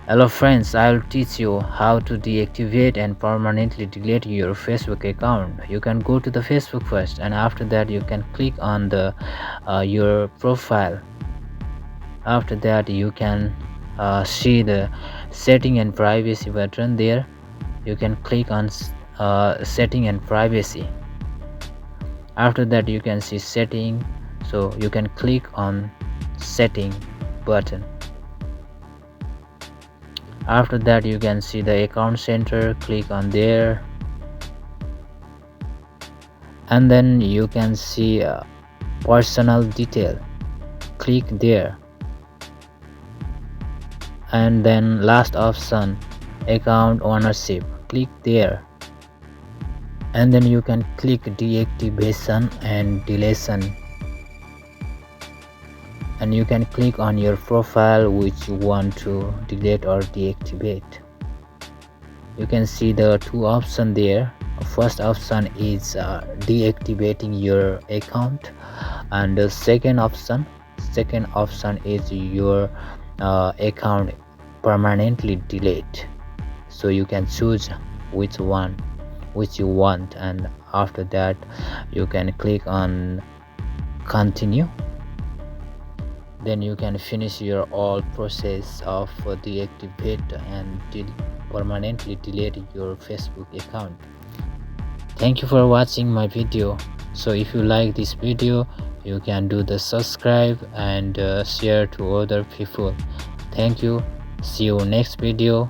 Hello friends, I'll teach you how to deactivate and permanently delete your Facebook account. You can go to the Facebook first, and after that you can click on the your profile. After that you can see the setting and privacy button there. You can click on setting and privacy. After that you can see setting, so you can click on setting button. After that you can see the account center, click on there, and then you can see personal detail, click there, and then last option, account ownership, click there, and then you can click deactivation and deletion, and you can click on your profile which you want to delete or deactivate. You can see the two options there. First option is deactivating your account, and the second option is your account permanently delete. So you can choose which you want, and after that you can click on continue. Then you can finish your all process of deactivate and permanently delete your Facebook account. Thank you for watching my video. So if you like this video, you can do the subscribe and share to other people. Thank you. See you next video.